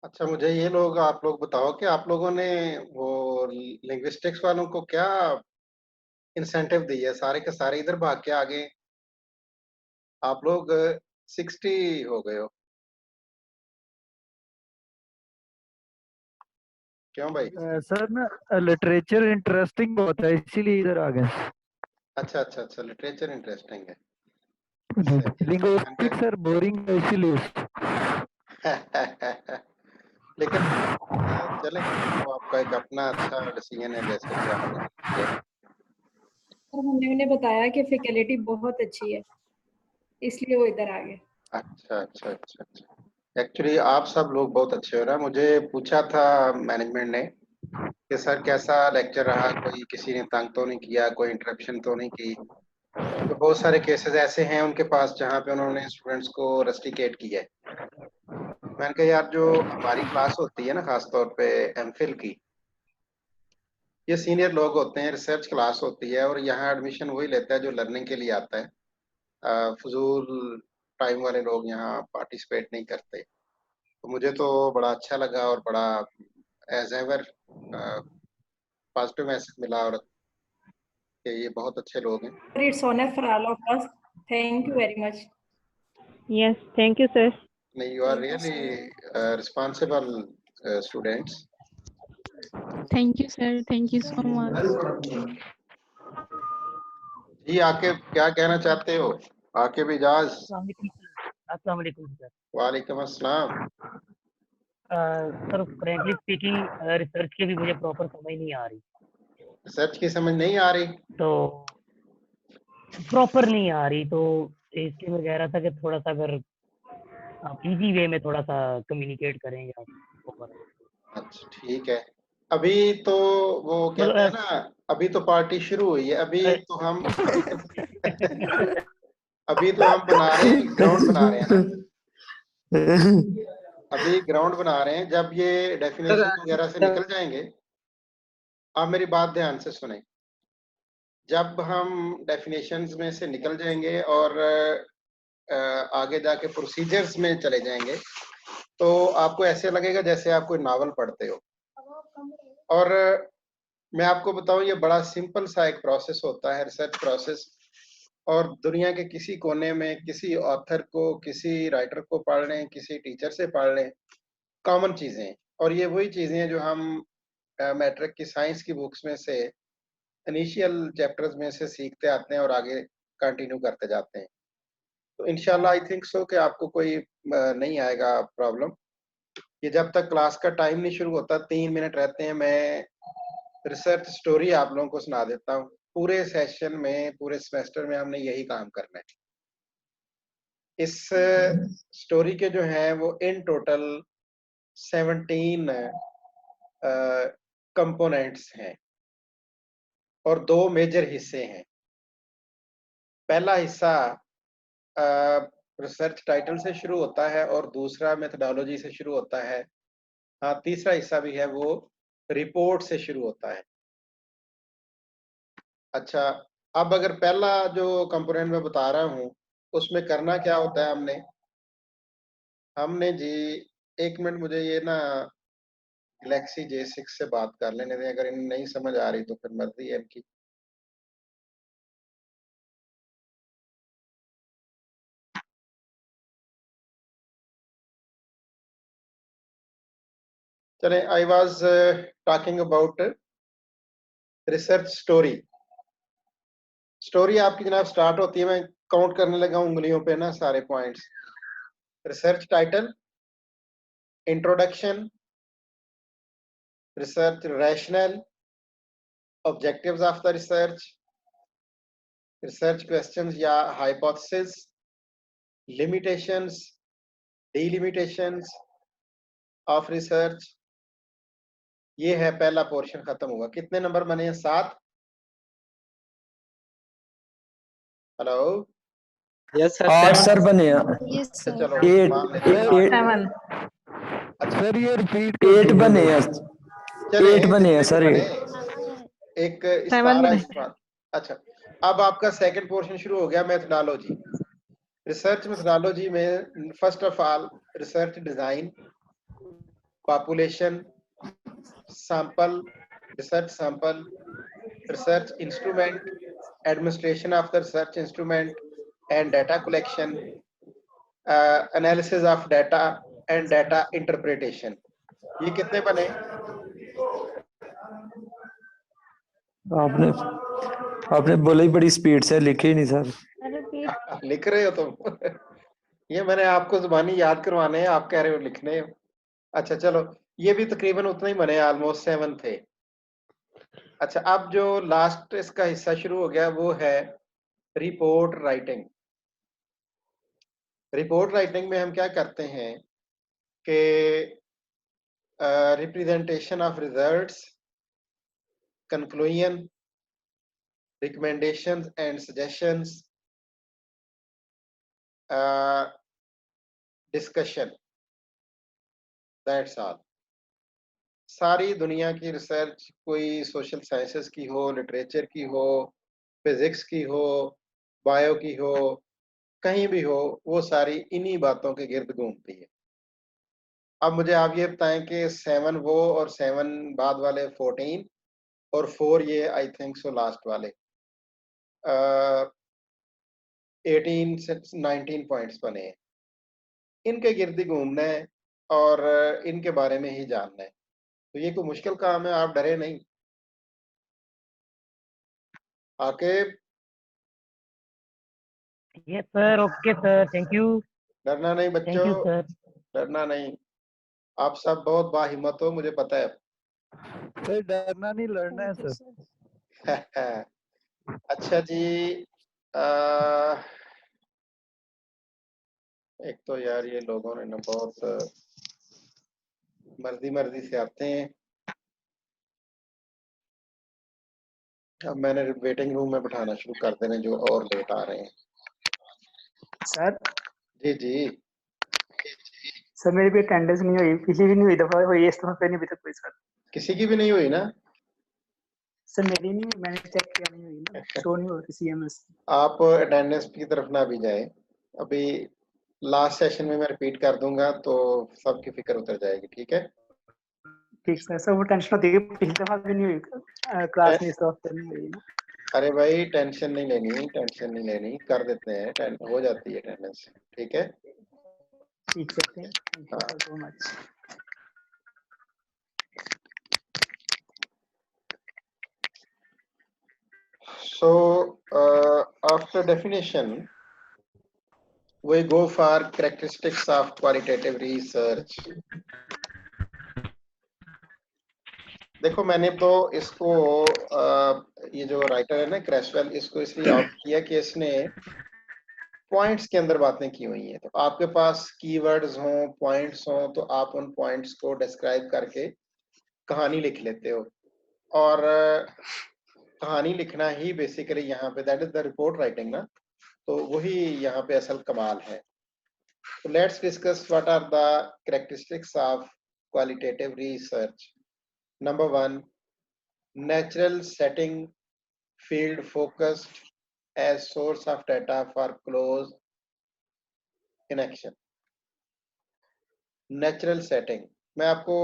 अच्छा, मुझे ये लोग आप लोग बताओ कि आप लोगों ने वो लिंग्विस्टिक्स वालों को क्या इंसेंटिव दी है? सारे के सारे इधर भाग के आ गए। आप लोग 60 हो गए हो। क्यों भाई? सर ना लिटरेचर इंटरेस्टिंग बहुत है इसीलिए इधर आ गए। अच्छा अच्छा अच्छा, लिटरेचर इंटरेस्टिंग है। मैंने लिंग्विस्टिक्स सर बोरिंग है इसीलिए। कहा लेकिन चले, वो आपका एक अपना अच्छा डिसीजन है, जैसे भी आपने किया। और हमने उन्हें बताया कि फैकल्टी बहुत अच्छी है, इसलिए वो इधर आ गए। अच्छा अच्छा अच्छा अच्छा, एक्चुअली आप सब लोग बहुत अच्छे हो रहा। मुझे पूछा था मैनेजमेंट ने कि सर कैसा लेक्चर रहा, कोई किसी ने तंग तो नहीं किया, कोई इंटरप्शन तो नहीं की। तो बहुत सारे केसेस ऐसे हैं उनके पास जहाँ पे उन्होंने स्टूडेंट्स को रस्टिकेट किया है। मैंने कहा यार, जो हमारी क्लास होती है ना, खासतौर पे एमफिल की, ये सीनियर लोग होते हैं, रिसर्च क्लास होती है, और यहाँ एडमिशन वही लेता है जो लर्निंग के लिए आता है। फजूल टाइम वाले लोग यहाँ पार्टिसिपेट नहीं करते। तो मुझे तो बड़ा अच्छा लगा और बड़ा एज एवर पॉजिटिव मैसेज मिला, और कि ये बहुत अच्छे लोग हैं। It's honor for all of us. Thank you very much. Yes, thank you, sir. नहीं, you are really responsible students. Thank you, sir. Thank you so much. जी, आके क्या कहना चाहते हो? आके भी इजाज। अस्सलाम वालेकुम सर। वालेकुम अस्सलाम। सर फ्रेंकली स्पीकिंग रिसर्च की भी मुझे प्रॉपर समझ नहीं आ रही, रिसर्च की समझ नहीं आ रही? तो प्रॉपर नहीं आ रही, तो इसके वगैरह था कि थोड़ा सा अगर आप इजी वे में थोड़ा सा कम्युनिकेट करेंगे आप। अच्छा ठीक है। अभी तो वो कहते हैं ना, अभी तो पार्टी शुरू हुई है। अभी तो हम बना रहे हैं, ग्राउंड बना रहे हैं ना। अभी ग्राउंड बना रहे हैं। जब ये डेफिनेशन वगैरह से निकल जाएंगे, आप मेरी बात ध्यान से सुने। जब हम डेफिनेशंस में से निकल जाएंगे और आगे जाके प्रोसीजर्स में चले जाएंगे, तो आपको ऐसे लगेगा जैसे आप कोई नावल पढ़ते हो। और मैं आपको बताऊं, ये बड़ा सिंपल सा एक प्रोसेस होता है, रिसर्च प्रोसेस। और दुनिया के किसी कोने में किसी ऑथर को, किसी राइटर को पढ़ लें, किसी टीचर से पढ़ लें, कॉमन चीजें हैं। और ये वही चीजें हैं जो हम मैट्रिक की साइंस की बुक्स में से, इनिशियल चैप्टर्स में से सीखते आते हैं और आगे कंटिन्यू करते जाते हैं। तो इंशाल्लाह आई थिंक सो कि आपको कोई नहीं आएगा प्रॉब्लम। ये जब तक क्लास का टाइम नहीं शुरू होता, 3 मिनट रहते हैं, मैं रिसर्च स्टोरी आप लोगों को सुना देता हूँ। पूरे सेशन में, पूरे सेमेस्टर में हमने यही काम करना है। इस स्टोरी के जो हैं वो इन टोटल 17 कंपोनेंट्स हैं और 2 मेजर हिस्से हैं। पहला हिस्सा रिसर्च टाइटल से शुरू होता है और दूसरा मेथडोलॉजी से शुरू होता है। हाँ, तीसरा हिस्सा भी है, वो रिपोर्ट से शुरू होता है। अच्छा, अब अगर पहला जो कंपोनेंट मैं बता रहा हूँ, उसमें करना क्या होता है, हमने जी, 1 मिनट मुझे ये ना गैलेक्सी J6 से बात कर लेने दें। अगर इन्हें नहीं समझ आ रही तो फिर मर्जी है इनकी। चले, I was talking about research story. Story आपकी जनाब स्टार्ट होती है, मैं काउंट करने लगा उंगलियों पे ना सारे points. Research title, introduction, research rational, objectives of the research, research questions या हाइपोथेसिस, लिमिटेशंस, डिलिमिटेशंस ऑफ रिसर्च। ये है पहला पोर्शन, खत्म हुआ। कितने नंबर बने हैं? 7। हेलो, यस सर, 7 बने Yes, sir. चलो 8 मान लेते हैं 7. सर ये रिपीट 8 बने हैं। चले 8 बने हैं जितने सर। भी बने, एक इस्तारा इस्तेमाल। अच्छा, अब आपका सेकंड पोर्शन शुरू हो गया, मेथडोलॉजी। रिसर्च मेथडोलॉजी में first of all research design, population, sample, research sample, research instrument, administration of the research instrument and data collection, analysis of data and data interpretation. ये कितने बने? आपने आपने बोला ही बड़ी स्पीड से, लिखे ही नहीं सर। लिख रहे हो तुम? ये मैंने आपको जुबानी याद करवाने हैं, आप कह रहे हो लिखने। अच्छा चलो, ये भी तकरीबन उतना ही बने, ऑलमोस्ट 7 थे। अच्छा, अब जो लास्ट इसका हिस्सा शुरू हो गया वो है रिपोर्ट राइटिंग। रिपोर्ट राइटिंग में हम क्या करते हैं कि representation of results, conclusion, recommendations and suggestions, discussion, that's all। सारी दुनिया की रिसर्च, कोई सोशल साइंसेस की हो, लिटरेचर की हो, फिजिक्स की हो, बायो की हो, कहीं भी हो, वो सारी इन्हीं बातों के गिर्द घूमती है। अब मुझे आप ये बताएं कि 7 वो और 7 बाद वाले 14 और 4 ये आई थिंक सो लास्ट वाले 18 से 19 पॉइंट्स बने हैं। इनके गिर्द ही घूमना है और इनके बारे में ही जानना है। तो ये कोई मुश्किल काम है, आप डरे नहीं। आके yes sir, okay sir, thank you. डरना नहीं थैंक बच्चों, यू सर। डरना नहीं। आप सब बहुत बाहिम्मत हो, मुझे पता है। सर डरना नहीं, लड़ना है सर। अच्छा जी, एक तो यार ये लोगों ने ना बहुत मर्जी से आते हैं। अब मैंने वेटिंग रूम में बिठाना शुरू कर देने जो और लेट आ रहे हैं। सर जी जी सर मेरी भी अटेंडेंस नहीं हुई, पिछली भी नहीं हुई, दफा हुई, इस दफा पे नहीं अभी तक कोई सर। किसी की भी नहीं हुई ना? सर मेरी नहीं, मैंने चेक किया, नहीं हुई ना, शो नहीं हो रही सीएमएस। आप अटेंडेंस की तरफ ना भी जाए, अभी लास्ट सेशन में मैं रिपीट कर दूंगा तो सबकी फिक्र उतर जाएगी, ठीक है? ठीक सर, वो टेंशन होती है, पिछली दफा भी नहीं हुई क्लास में, इस दफा नहीं हुई ना। अरे भाई टेंशन नहीं लेनी, टेंशन नहीं लेनी, कर देते हैं, हो जाती है अटेंडेंस, ठीक है? ठीक sir, thank you so much. So after definition we go for characteristics of qualitative research। देखो मैंने तो इसको ये जो राइटर है ना क्रेसवेल, इसको इसलिए ऑप्ट किया कि इसने पॉइंट्स के अंदर बातें की हुई हैं। तो आपके पास कीवर्ड्स हों, पॉइंट्स हों, तो आप उन पॉइंट्स को डिस्क्राइब करके कहानी लिख लेते हो। और कहानी लिखना ही बेसिकली यहाँ पे that is the report writing ना, तो वही यहाँ पे असल कमाल है। So let's discuss what are the characteristics of qualitative research। Number 1, natural setting, field focused as source of data for close in action। Natural setting, मैं आपको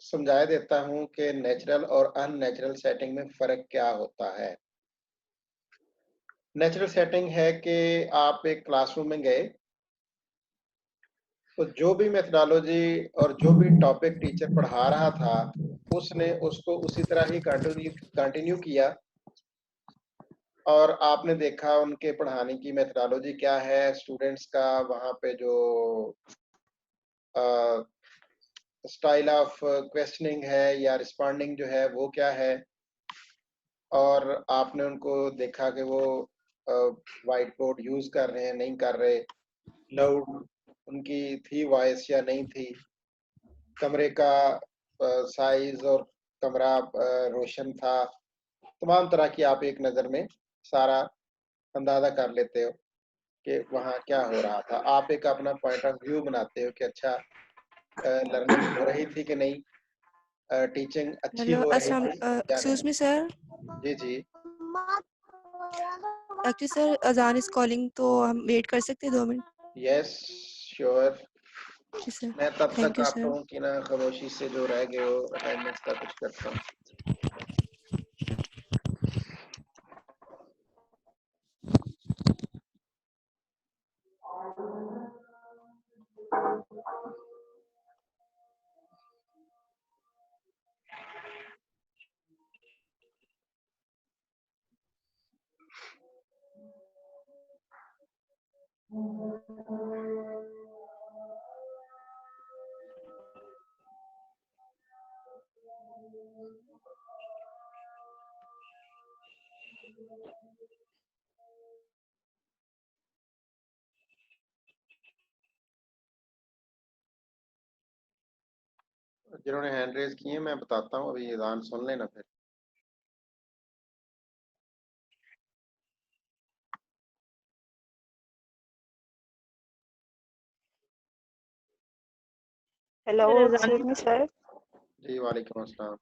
समझा देता हूं कि नेचुरल और अननेचुरल सेटिंग में फर्क क्या होता है। नेचुरल सेटिंग है कि आप एक क्लासरूम में गए, तो जो भी मेथडोलॉजी और जो भी टॉपिक टीचर पढ़ा रहा था उसने उसको उसी तरह ही कंटिन्यू किया, और आपने देखा उनके पढ़ाने की मेथडोलॉजी क्या है, स्टूडेंट्स का वहाँ पे जो स्टाइल ऑफ क्वेश्चनिंग है या रिस्पॉन्डिंग जो है वो क्या है, और आपने उनको देखा कि वो वाइट बोर्ड यूज कर रहे हैं नहीं कर रहे, लाउड उनकी थी वॉइस या नहीं थी, कमरे का साइज और कमरा रोशन था, तमाम तरह की आप एक नज़र में सारा अंदाजा कर लेते हो कि वहाँ क्या हो रहा था। आप एक अपना पॉइंट ऑफ व्यू बनाते हो कि अच्छा लर्निंग हो रही थी कि नहीं, टीचिंग अच्छी हो रही थी। Excuse me sir. जी जी एक्चुअली सर अजान इज कॉलिंग, तो हम वेट कर सकते हैं 2 मिनट? Yes sure. Okay, sir. मैं तब Thank तक you, आप sir. लोगों की ना खामोशी से जो रह गए हो अटेंडेंस का कुछ करता हूँ। जिन्होंने हैंड रेज किए मैं बताता हूँ, अभी अजान सुन लेना फिर। Hello, Sir, excuse me, sir. जी वालेकुम अस्सलाम।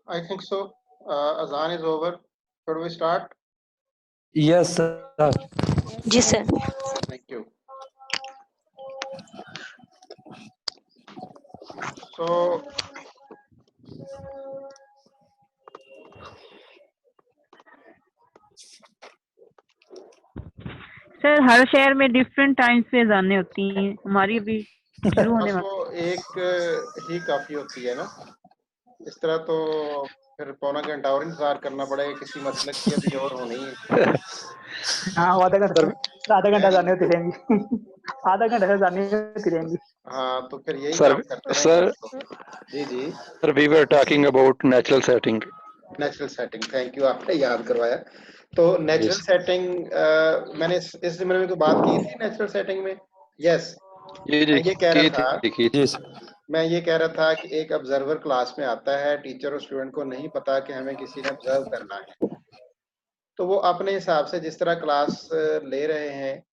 I think so. Azan is over. Should we start? Yes, sir. जी sir. Thank you. So, sir हर शहर में डिफरेंट टाइम्स पे अजानें होती हैं, हमारी अभी शुरू होने बस वाली वो एक ही काफी होती है ना, इस तरह तो फिर पौना घंटा और इंतजार करना पड़ेगा, किसी मसले की अभी और होनी है। हाँ वो आधा घंटा जाने होती रहेंगी. आधा घंटा से जाने होती रहेंगी. हाँ तो फिर यही Sir, काम करते रहेंगे sir, आप तो. जी जी. sir, we were talking about natural setting. Natural setting, thank you, आपने याद करवाया. तो नेचुरल Yes. सेटिंग मैंने इस ज़िम्मे में तो बात की थी नेचुरल सेटिंग में. यस, जी मैं ये कह रहा था, की थी. Yes. मैं ये कह रहा था कि एक ऑब्जर्वर क्लास में आता है, टीचर और स्टूडेंट को नहीं पता कि हमें किसी ने ऑब्जर्व करना है, तो वो अपने हिसाब से जिस तरह क्लास ले रहे हैं,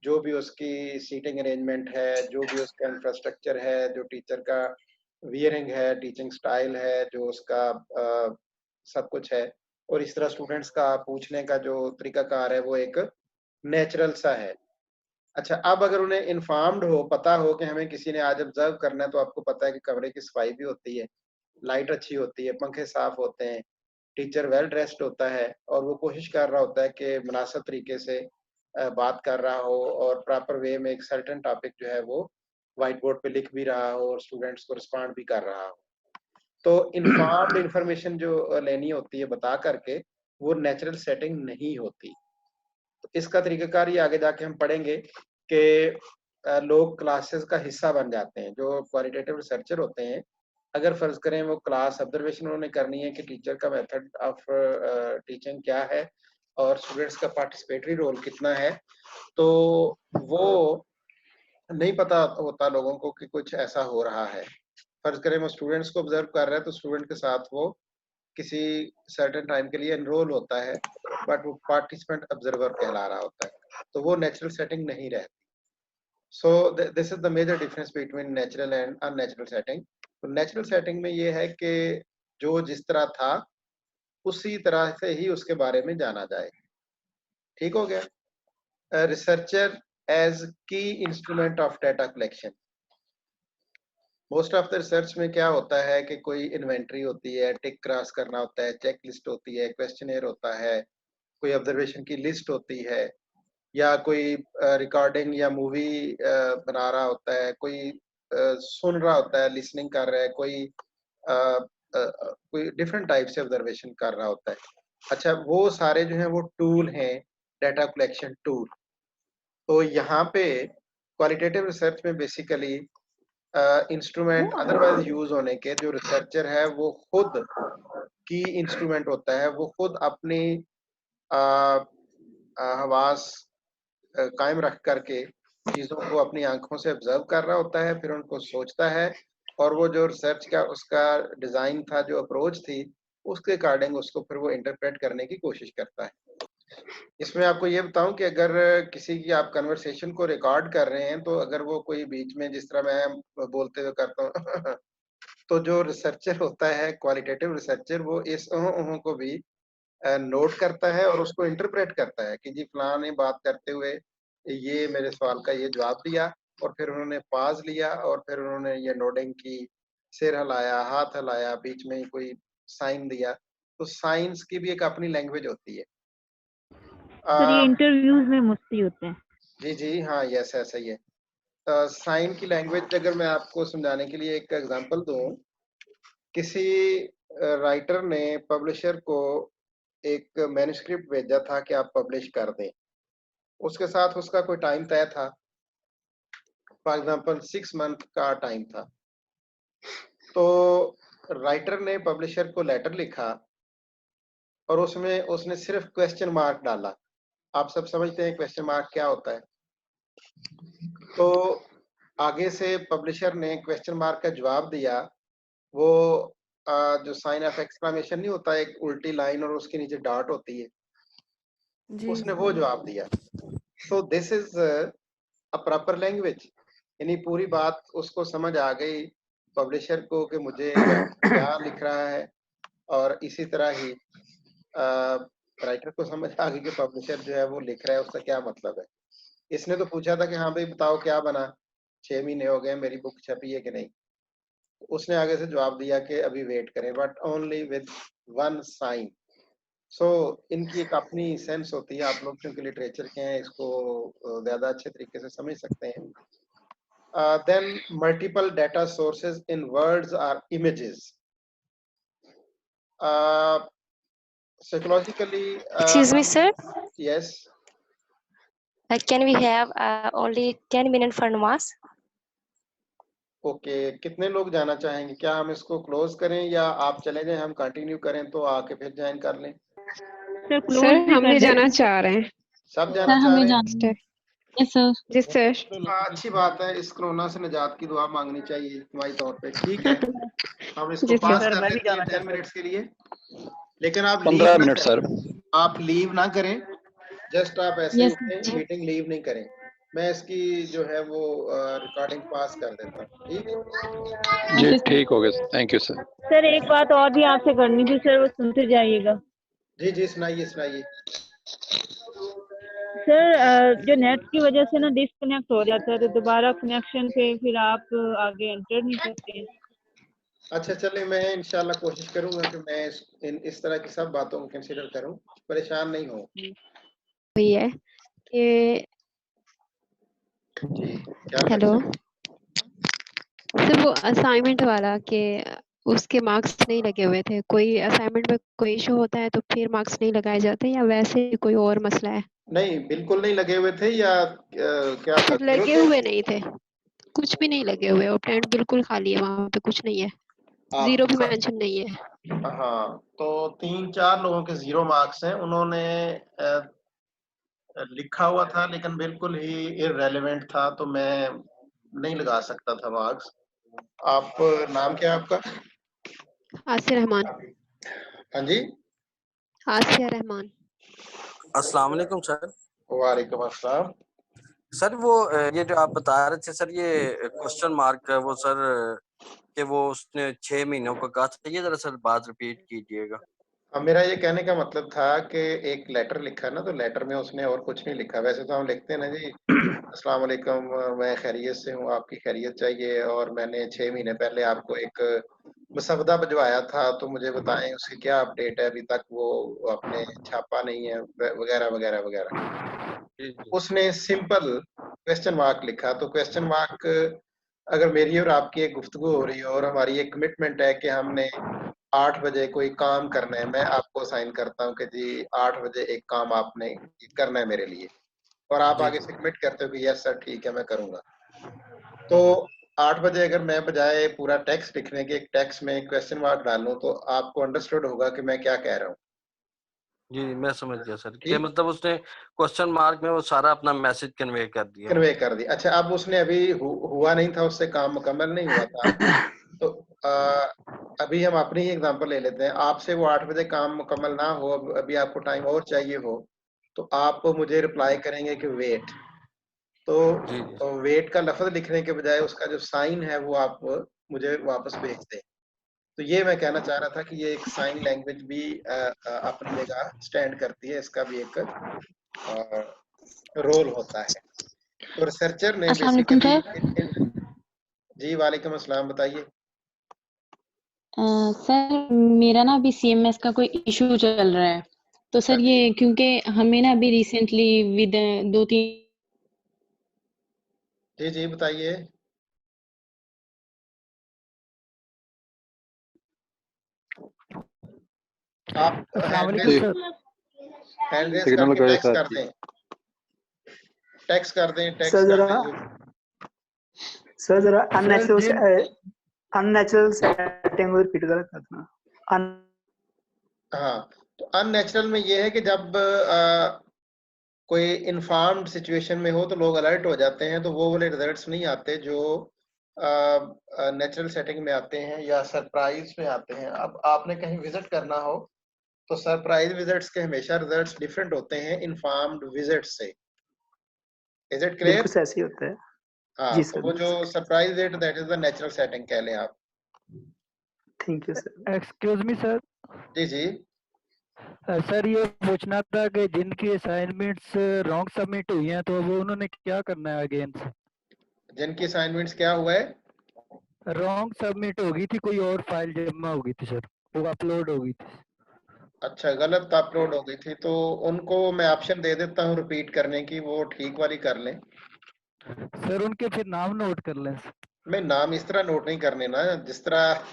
जो भी उसकी सीटिंग अरेंजमेंट है, जो भी उसका इंफ्रास्ट्रक्चर है, जो टीचर का वियरिंग है, टीचिंग स्टाइल है, जो उसका सब कुछ है, और इस तरह स्टूडेंट्स का पूछने का जो तरीकाकार है वो एक नेचुरल सा है. अच्छा, अब अगर उन्हें इन्फॉर्म्ड हो, पता हो कि हमें किसी ने आज ऑब्जर्व करना है, तो आपको पता है कि कमरे की सफाई भी होती है, लाइट अच्छी होती है, पंखे साफ होते हैं, टीचर वेल ड्रेस्ड होता है और वो कोशिश कर रहा होता है कि मुनासिब तरीके से बात कर रहा हो और प्रॉपर वे में एक सर्टेन टॉपिक जो है वो व्हाइट बोर्ड पे लिख भी रहा हो और स्टूडेंट्स को रिस्पॉन्ड भी कर रहा हो. तो इन्फॉर्म्ड इंफॉर्मेशन जो लेनी होती है बता करके, वो नेचुरल सेटिंग नहीं होती. तो इसका तरीकाकार ये आगे जाके हम पढ़ेंगे कि लोग क्लासेस का हिस्सा बन जाते हैं. जो क्वालिटेटिव रिसर्चर होते हैं, अगर फर्ज करें वो क्लास ऑब्जर्वेशन उन्होंने करनी है कि टीचर का मेथड ऑफ टीचिंग क्या है और स्टूडेंट्स का पार्टिसिपेटरी रोल कितना है, तो वो नहीं पता होता लोगों को कि कुछ ऐसा हो रहा है. फर्ज करें वो स्टूडेंट्स को ऑब्जर्व कर रहा है, तो स्टूडेंट के साथ वो किसी सर्टेन टाइम के लिए एनरोल होता है, बट वो पार्टिसिपेंट ऑब्जर्वर कहला रहा होता है, तो वो नेचुरल सेटिंग नहीं रहती. So this is the major difference between natural and unnatural setting. तो नेचुरल सेटिंग में ये है कि जो जिस तरह था उसी तरह से ही उसके बारे में जाना जाए. ठीक हो गया. रिसर्चर एज की instrument of data collection. Most of the research में क्या होता है कि कोई इन्वेंट्री होती है, टिक क्रॉस करना होता है, चेक लिस्ट होती है, क्वेश्चनेयर होता है, कोई ऑब्जर्वेशन की लिस्ट होती है, या कोई रिकॉर्डिंग या मूवी बना रहा होता है, कोई सुन रहा होता है, लिसनिंग कर रहा है, कोई डिफरेंट टाइप से ऑब्जर्वेशन कर रहा होता है. अच्छा, वो सारे जो हैं वो टूल हैं, डाटा कलेक्शन टूल. तो यहाँ पे क्वालिटेटिव रिसर्च में बेसिकली इंस्ट्रूमेंट अदरवाइज यूज होने के, जो रिसर्चर है वो खुद की इंस्ट्रूमेंट होता है, वो खुद अपनी हवास कायम रख करके चीज़ों को अपनी आंखों से ऑब्जर्व कर रहा होता है, फिर उनको सोचता है, और वो जो रिसर्च का उसका डिज़ाइन था, जो अप्रोच थी, उसके अकॉर्डिंग उसको फिर वो इंटरप्रेट करने की कोशिश करता है. इसमें आपको ये बताऊं कि अगर किसी की आप कन्वर्सेशन को रिकॉर्ड कर रहे हैं, तो अगर वो कोई बीच में जिस तरह मैं बोलते हुए करता हूँ तो जो रिसर्चर होता है, क्वालिटेटिव रिसर्चर, वो इस को भी नोट करता है और उसको इंटरप्रेट करता है कि जी फलां ने बात करते हुए ये मेरे सवाल का ये जवाब दिया, और फिर उन्होंने पॉज लिया और फिर उन्होंने ये नोडिंग की, सिर हिलाया, हाथ हिलाया, बीच में कोई साइन दिया. तो साइंस की भी एक अपनी लैंग्वेज होती है. सर ये इंटरव्यूज में मुफ्ती होते हैं. जी जी हाँ, यस ऐसा ही है. साइन की लैंग्वेज अगर मैं आपको समझाने के लिए एक एग्जांपल दूं, किसी राइटर ने पब्लिशर को एक मैन्युस्क्रिप्ट भेजा था कि आप पब्लिश कर दें. उसके साथ उसका कोई टाइम तय था, फॉर एग्जांपल 6 मंथ का टाइम था. तो राइटर ने पब्लिशर को लेटर लिखा और उसमें उसने सिर्फ क्वेश्चन मार्क डाला. आप सब समझते हैं क्वेश्चन मार्क क्या होता है. तो आगे से पब्लिशर ने क्वेश्चन मार्क का जवाब दिया. वो जो साइन ऑफ एक्सक्लेमेशन नहीं होता, एक उल्टी लाइन और उसके नीचे डॉट होती है, उसने वो जवाब दिया. सो this is a proper language, यानी पूरी बात उसको समझ आ गई, पब्लिशर को कि मुझे क्या लिख रहा है, और इसी तरह ही राइटर को समझ आ गई कि पब्लिशर जो है वो लिख रहा है उसका क्या मतलब है। इसने तो पूछा था कि हाँ भाई बताओ क्या बना, 6 महीने हो गए मेरी बुक छपी है कि नहीं। उसने आगे से जवाब दिया कि अभी वेट करें, but only with one sign. So इनकी एक अपनी सेंस होती है, आप लोग क्योंकि लिटरेचर के हैं इसको ज्यादा अच्छे तरीके से समझ सकते हैं। Then multiple data sources in words are images. Psychologically, Excuse me, sir. yes. Can we have only 10 minutes for namaz? Okay, कितने लोग जाना चाहेंगे? क्या हम इसको क्लोज करें या आप चले जाएं, हम कंटिन्यू करें तो आके फिर ज्वाइन कर लें? सर हम भी जाना चाह रहे हैं। सब जाना चाह रहे हैं? Yes sir. जी सर। अच्छी बात है, इस कोरोना से निजात की दुआ मांगनी चाहिए इज्तिमाई तौर पे। ठीक है, हम इसको जी पास सर। कर लेते हैं 10 मिनट्स के लिए, लेकिन आप 15 मिनट सर। आप लीव ना करें, जस्ट आप ऐसे Yes, उठें, मीटिंग लीव नहीं करें। मैं इसकी जो है वो रिकॉर्डिंग पास कर देता हूँ। ठीक है जी, ठीक हो गया, थैंक यू सर। सर एक बात और भी आपसे करनी थी सर, वो सुनते जाइएगा। जी जी, सुनाइए सुनाइए। सर जो नेट की वजह से ना डिस्कनेक्ट हो जाता है, तो दोबारा कनेक्शन पे फिर आप आगे एंटर नहीं करते हैं। अच्छा चलिए, मैं इंशाल्लाह कोशिश करूंगा कि मैं इस तरह की सब बातों को कंसीडर करूं, परेशान नहीं हो। वही है कि जी क्या हेलो question? सर, वो असाइनमेंट वाला कि उसके मार्क्स नहीं लगे हुए थे। कोई असाइनमेंट में कोई इशू होता है तो फिर मार्क्स नहीं लगाए जाते, या वैसे कोई और मसला है? नहीं, बिल्कुल नहीं लगे हुए थे या क्या था? सर लगे हुए नहीं थे, कुछ भी नहीं लगे हुए। ऑप्टेंट बिल्कुल खाली है, वहाँ पे कुछ नहीं है, जीरो भी मेंशन नहीं है। हाँ, तो 3-4 लोगों के 0 मार्क्स हैं। उन्होंने लिखा हुआ था लेकिन बिल्कुल ही इररेलेवेंट था, तो मैं नहीं लगा सकता था मार्क्स। आप नाम क्या है आपका? आसिया रहमान। हाँ जी, आसिया रहमान। अस्सलाम वालेकुम सर। वालेकुम अस्सलाम। सर वो ये जो आप बता रहे थे सर, ये क्वेश्चन मार्क है वो सर, कि वो उसने 6 महीनों का कहा था, ये जरा सर बात रिपीट कीजिएगा। अब मेरा ये कहने का मतलब था कि एक लेटर लिखा ना, तो लेटर में उसने और कुछ नहीं लिखा। वैसे तो हम लिखते हैं ना जी, अस्सलाम वालेकुम, मैं खैरियत से हूँ, आपकी खैरियत चाहिए, और मैंने 6 महीने पहले आपको एक मुसवदा भिजवाया था, तो मुझे बताएं उसकी क्या अपडेट है, अभी तक वो आपने छापा नहीं है, वगैरह वगैरह वगैरह। उसने सिंपल क्वेश्चन मार्क लिखा। तो क्वेश्चन मार्क, अगर मेरी और आपकी एक गुफ्तगू हो रही है और हमारी एक कमिटमेंट है कि हमने 8 बजे कोई काम करना है, मैं आपको साइन करता हूँ कि जी 8 बजे एक काम आपने करना है मेरे लिए, और आप आगे से कमिट करते हो कि यस सर ठीक है मैं करूंगा। तो 8 बजे अगर मैं बजाय पूरा टेक्स्ट लिखने के एक टेक्स्ट में क्वेश्चन मार्क डालूं, तो आपको अंडरस्टूड होगा कि मैं क्या कह रहा हूँ। जी मैं समझ गया सर, कि मतलब उसने क्वेश्चन मार्क में वो सारा अपना मैसेज कन्वे कर दिया। कन्वे कर दिया। अच्छा, अब उसने अभी हुआ नहीं था, उससे काम मुकम्मल नहीं हुआ था, तो अभी हम अपनी ही एग्जांपल ले लेते हैं। आपसे वो 8 बजे काम मुकम्मल ना हो, अभी आपको टाइम और चाहिए हो, तो आप मुझे रिप्लाई करेंगे कि वेट। तो वेट का लफ्ज लिखने के बजाय उसका जो साइन है वो आप मुझे वापस भेज दें। तो ये मैं कहना चाह रहा था कि ये एक साइन लैंग्वेज भी अपनी जगह स्टैंड करती है, इसका भी एक रोल होता है। तो रिसर्चर ने बेसिकली, जी वालेकुम अस्सलाम, बताइए। सर मेरा ना अभी CMS का कोई इशू चल रहा है, तो सर ये क्योंकि हमें ना अभी रिसेंटली विद 2-3 जी जी बताइए। आप हैंड रेस सिग्नल करके का टेक्स्ट साथ कर दें, टेक्स्ट कर दें, टेक्स्ट सर कर जरा दें। अननेचुरल सेटिंग को रिपीट करना। हाँ, तो अननेचुरल में ये है कि जब कोई इन्फॉर्म्ड सिचुएशन में हो तो लोग अलर्ट हो जाते हैं, तो वो वाले रिजल्ट्स नहीं आते जो नेचुरल सेटिंग में आते हैं या सरप्राइज में आते हैं। अब आपने कहीं विजिट करना हो तो सरप्राइज विजिट्स के हमेशा रिजल्ट्स डिफरेंट होते हैं इन्फॉर्म्ड विजिट से। Is it clear? बिल्कुल ऐसे ही होता है। हाँ, जी तो सर। वो जो surprise visit, that is the natural setting कह लें आप। Thank you sir. Excuse me sir. जी जी। सर ये पूछना था कि जिनकी असाइनमेंट्स रॉन्ग सबमिट हुई हैं तो वो उन्होंने क्या करना है अगेन से? जिनकी असाइनमेंट्स क्या हुआ है? रॉन्ग सबमिट हो गई थी, कोई और फाइल जमा हो गई थी सर, वो अपलोड हो गई थी। अच्छा, गलत अपलोड हो गई थी तो उनको मैं ऑप्शन दे देता हूँ रिपीट करने की, वो ठीक वाली कर लें। सर उनके फिर नाम नोट कर लें। मैं नाम इस तरह नोट नहीं करने ना, जिस तरह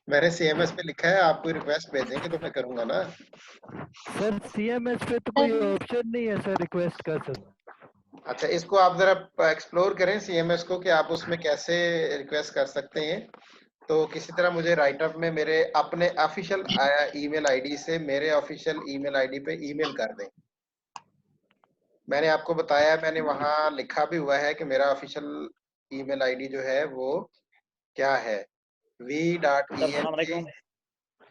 मैंने सीएमएस पे लिखा है, आप कोई रिक्वेस्ट भेजेंगे तो मैं करूंगा ना। सर सीएमएस पे तो कोई ऑप्शन नहीं है सर रिक्वेस्ट का सर। अच्छा, इसको आप जरा एक्सप्लोर करें सीएमएस को कि आप उसमें कैसे रिक्वेस्ट कर सकते हैं। तो किसी तरह मुझे राइटअप में मेरे अपने ऑफिशियल ईमेल आईडी से मेरे ऑफिशियल ईमेल आईडी पे ईमेल कर दें। मैंने आपको बताया, मैंने वहां लिखा भी हुआ है कि मेरा ऑफिशियल ईमेल आईडी जो है वो क्या है, v.emc।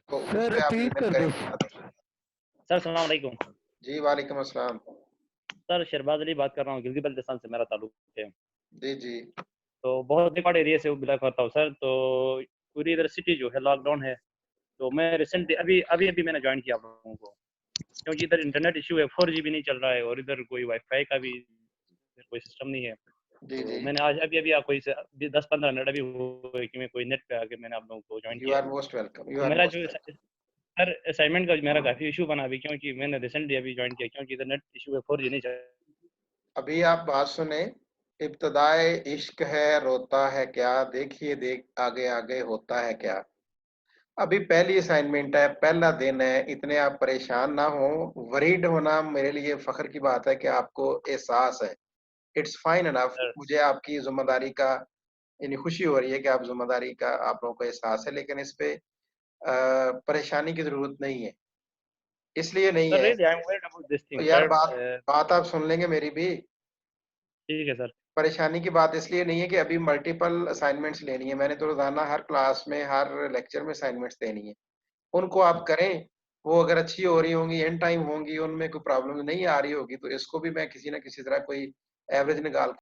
तो उस सर पे आप रिपीट ईमेल कर करें। दो। सर सलाम अलैकुम। जी वालेकुम अस्सलाम। सर शहबाज अली बात कर रहा हूँ, गिलगित बल्तिस्तान से मेरा ताल्लुक है। जी जी। तो बहुत रिकॉर्ड एरिया से बिलोंग करता हूँ सर। तो पूरी इधर सिटी जो है लॉकडाउन है। तो मैं रिसेंटली अभी मैंने ज्वाइन किया आप लोगों को, क्योंकि इधर इंटरनेट इशू है, 4G भी नहीं चल रहा है और इधर कोई वाईफाई का भी कोई सिस्टम नहीं है। जी तो जी। मैंने आज अभी आपको 10-15 मिनट अभी हुए कि मैं कोई नेट पे आके मैंने आप लोगों को ज्वाइन यू किया। आर मोस्ट वेलकम, यू तो आर मेरा मोस्ट जो वेलकम। सर असाइनमेंट का मेरा काफ़ी इशू बना अभी, क्योंकि मैंने रिसेंटली अभी ज्वाइन किया, क्योंकि इधर नेट इशू है, 4G नहीं चल। अभी आप बात सुने, इब्तदाए इश्क है रोता है क्या, देखिए देख आगे आगे होता है क्या। अभी पहली असाइनमेंट है, पहला दिन है, इतने आप परेशान ना हो। वरीड होना मेरे लिए फख्र की बात है कि आपको एहसास है। It's fine enough. मुझे आपकी जिम्मेदारी का यानी खुशी हो रही है कि आप जिम्मेदारी का आप लोगों को एहसास है, लेकिन इस पे परेशानी की जरूरत नहीं है। इसलिए नहीं सर है really I am worried about this तो थिंग यार, सर। बात आप सुन लेंगे मेरी भी। ठीक है सर। परेशानी की बात इसलिए नहीं है कि अभी मल्टीपल असाइनमेंट्स लेनी है, मैंने तो रोजाना हर क्लास में हर लेक्चर में असाइनमेंट्स देनी है। उनको आप करें, वो अगर अच्छी हो रही होंगी, एंड टाइम होंगी, उनमें कोई प्रॉब्लम नहीं आ रही होगी, तो इसको भी मैं किसी ना किसी तरह कोई एवरेज निकाल